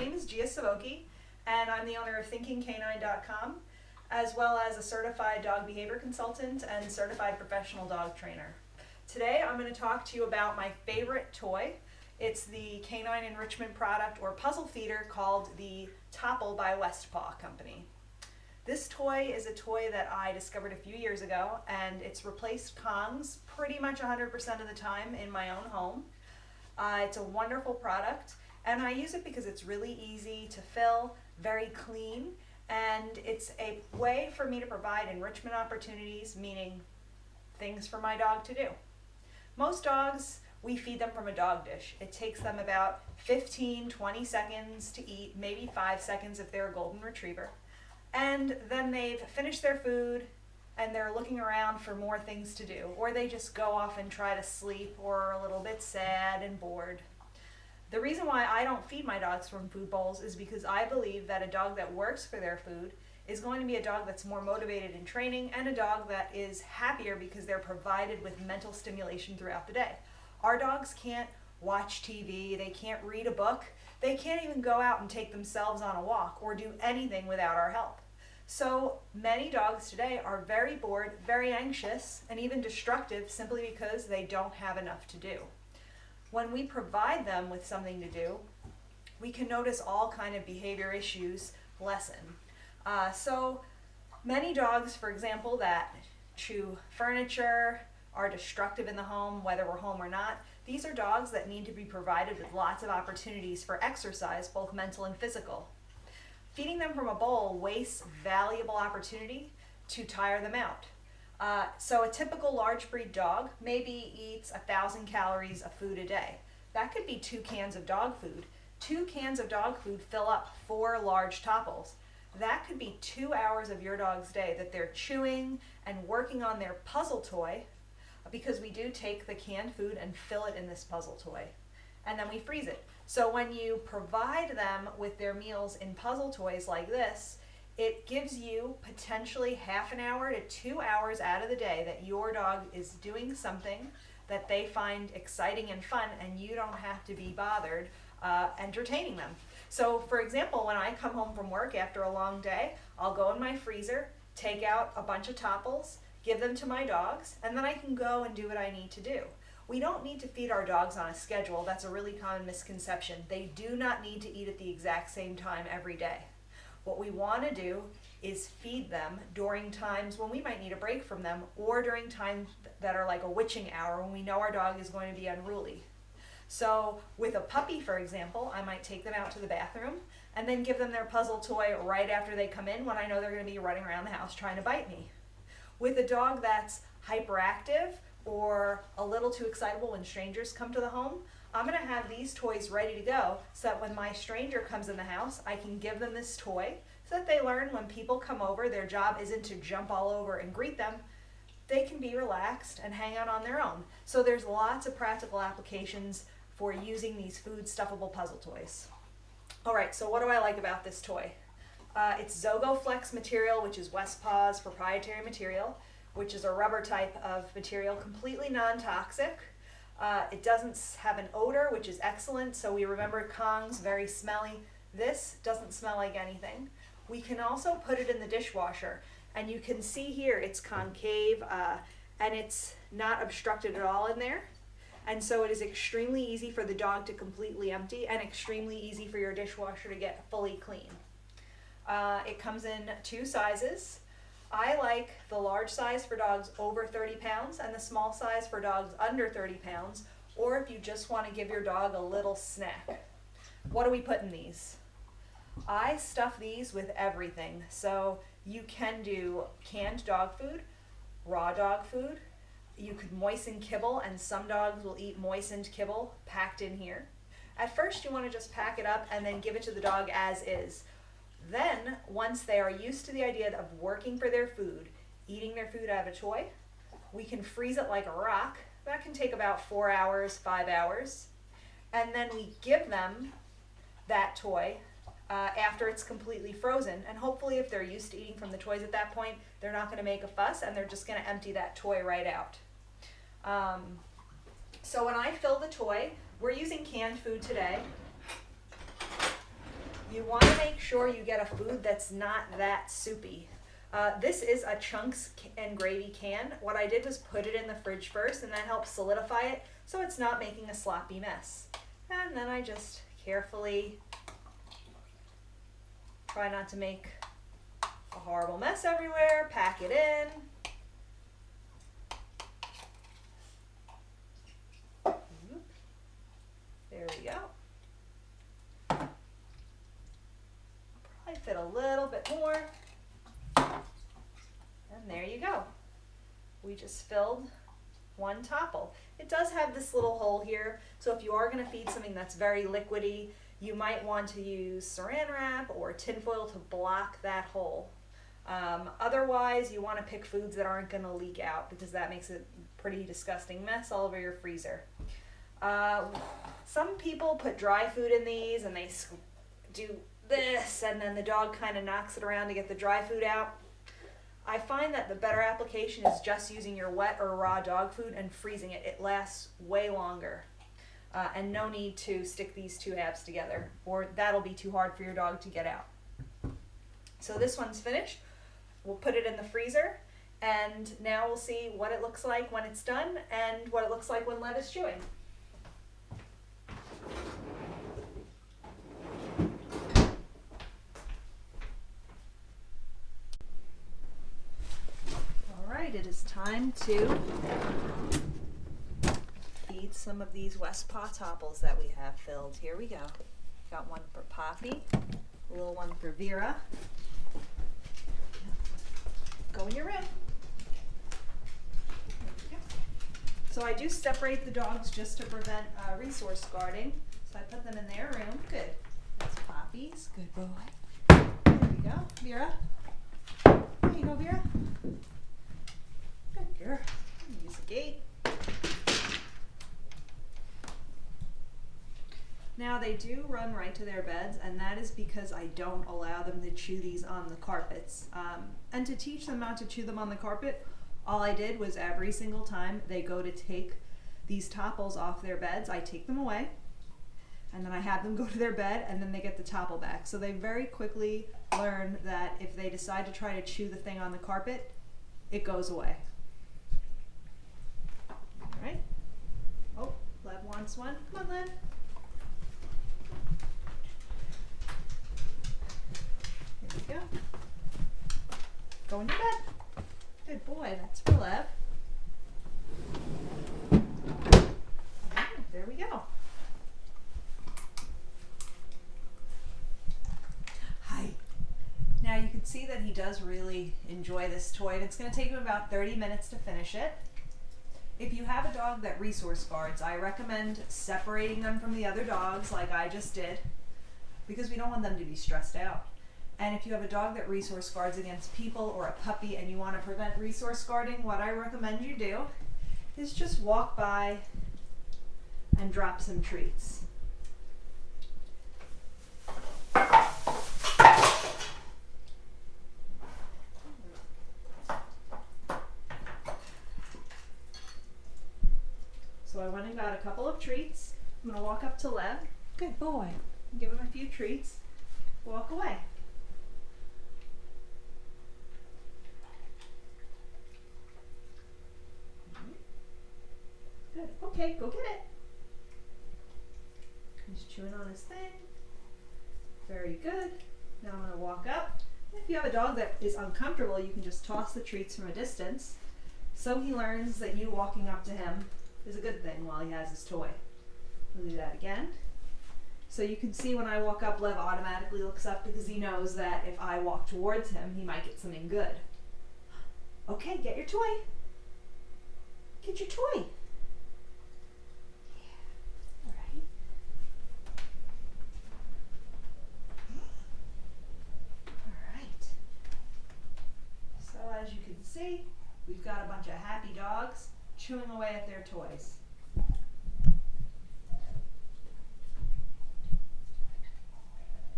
name is Gia Savoki, and I'm the owner of ThinkingCanine.com, as well as a certified dog behavior consultant and certified professional dog trainer. Today I'm going to talk to you about my favorite toy. It's the canine enrichment product or puzzle feeder called the Toppl by Westpaw company. This toy is a toy that I discovered a few years ago, and it's replaced Kongs pretty much 100% of the time in my own home. It's a wonderful product, and I use it because it's really easy to fill, very clean, and it's a way for me to provide enrichment opportunities, meaning things for my dog to do. Most dogs, we feed them from a dog dish. It takes them about 15-20 seconds to eat, maybe 5 seconds if they're a golden retriever. And then they've finished their food and they're looking around for more things to do, or they just go off and try to sleep or are a little bit sad and bored. The reason why I don't feed my dogs from food bowls is because I believe that a dog that works for their food is going to be a dog that's more motivated in training and a dog that is happier because they're provided with mental stimulation throughout the day. Our dogs can't watch TV, they can't read a book, they can't even go out and take themselves on a walk or do anything without our help. So many dogs today are very bored, very anxious, and even destructive simply because they don't have enough to do. When we provide them with something to do, we can notice all kind of behavior issues lessen. So many dogs, for example, that chew furniture, are destructive in the home, whether we're home or not, these are dogs that need to be provided with lots of opportunities for exercise, both mental and physical. Feeding them from a bowl wastes valuable opportunity to tire them out. So a typical large breed dog maybe eats 1,000 calories of food a day. That could be 2 cans of dog food. 2 cans of dog food fill up 4 large Toppls. That could be 2 hours of your dog's day that they're chewing and working on their puzzle toy, because we do take the canned food and fill it in this puzzle toy, and then we freeze it. So when you provide them with their meals in puzzle toys like this, it gives you potentially half an hour to 2 hours out of the day that your dog is doing something that they find exciting and fun, and you don't have to be bothered entertaining them. So for example, when I come home from work after a long day, I'll go in my freezer, take out a bunch of Toppls, give them to my dogs, and then I can go and do what I need to do. We don't need to feed our dogs on a schedule. That's a really common misconception. They do not need to eat at the exact same time every day. What we want to do is feed them during times when we might need a break from them, or during times that are like a witching hour when we know our dog is going to be unruly. So with a puppy, for example, I might take them out to the bathroom and then give them their puzzle toy right after they come in when I know they're going to be running around the house trying to bite me. With a dog that's hyperactive or a little too excitable when strangers come to the home, I'm going to have these toys ready to go so that when my stranger comes in the house, I can give them this toy so that they learn when people come over, their job isn't to jump all over and greet them. They can be relaxed and hang out on their own. So there's lots of practical applications for using these food stuffable puzzle toys. All right, so what do I like about this toy? It's Zogoflex material, which is Westpaw's proprietary material, which is a rubber type of material, completely non-toxic. It doesn't have an odor, which is excellent. So we remember Kongs, very smelly. This doesn't smell like anything. We can also put it in the dishwasher, and you can see here it's concave and it's not obstructed at all in there. And so it is extremely easy for the dog to completely empty and extremely easy for your dishwasher to get fully clean. It comes in 2 sizes. I like the large size for dogs over 30 pounds and the small size for dogs under 30 pounds, or if you just want to give your dog a little snack. What do we put in these? I stuff these with everything. So you can do canned dog food, raw dog food. You could moisten kibble, and some dogs will eat moistened kibble packed in here. At first you want to just pack it up and then give it to the dog as is. Then, once they are used to the idea of working for their food, eating their food out of a toy, we can freeze it like a rock. That can take about 4 hours, 5 hours. And then we give them that toy after it's completely frozen. And hopefully if they're used to eating from the toys at that point, they're not going to make a fuss and they're just going to empty that toy right out. So when I fill the toy, we're using canned food today. You want to make sure you get a food that's not that soupy. This is a chunks and gravy can. What I did was put it in the fridge first, and that helps solidify it so it's not making a sloppy mess. And then I just carefully try not to make a horrible mess everywhere, pack it in. There we go. Probably fit a little bit more. And there you go. We just filled one Toppl. It does have this little hole here, so if you are going to feed something that's very liquidy, you might want to use saran wrap or tinfoil to block that hole. Otherwise, you want to pick foods that aren't going to leak out, because that makes a pretty disgusting mess all over your freezer. Some people put dry food in these and they do this, and then the dog kind of knocks it around to get the dry food out. I find that the better application is just using your wet or raw dog food and freezing it. It lasts way longer. And no need to stick these two halves together, or that'll be too hard for your dog to get out. So this one's finished. We'll put it in the freezer, and now we'll see what it looks like when it's done and what it looks like when Lev is chewing. It is time to feed some of these Westpaw Toppls that we have filled. Here we go. Got one for Poppy, a little one for Vera. Go in your room. There we go. So I do separate the dogs just to prevent resource guarding. So I put them in their room. Good. That's Poppy's. Good boy. There we go. Vera. There you go, Vera. Good girl. Use the gate. Now they do run right to their beds, and that is because I don't allow them to chew these on the carpets. And to teach them not to chew them on the carpet, all I did was every single time they go to take these Toppls off their beds, I take them away, and then I have them go to their bed, and then they get the Toppl back. So they very quickly learn that if they decide to try to chew the thing on the carpet, it goes away. All right. Oh, Lev wants one. Come on, Lev. Here we go. Go in your bed. Good boy. That's for Lev. There we go. Hi. Now you can see that he does really enjoy this toy, and it's going to take him about 30 minutes to finish it. If you have a dog that resource guards, I recommend separating them from the other dogs like I just did, because we don't want them to be stressed out. And if you have a dog that resource guards against people or a puppy and you want to prevent resource guarding, what I recommend you do is just walk by and drop some treats. So I went and got a couple of treats. I'm going to walk up to Lev. Good boy. Give him a few treats. Walk away. Good. Okay, go get it. He's chewing on his thing. Very good. Now I'm going to walk up. If you have a dog that is uncomfortable, you can just toss the treats from a distance, so he learns that you walking up to him is a good thing while he has his toy. We'll do that again. So you can see when I walk up, Lev automatically looks up because he knows that if I walk towards him, he might get something good. Okay, get your toy. Get your toy. Yeah. All right. All right. So as you can see, we've got a bunch of happy dogs chewing away at their toys.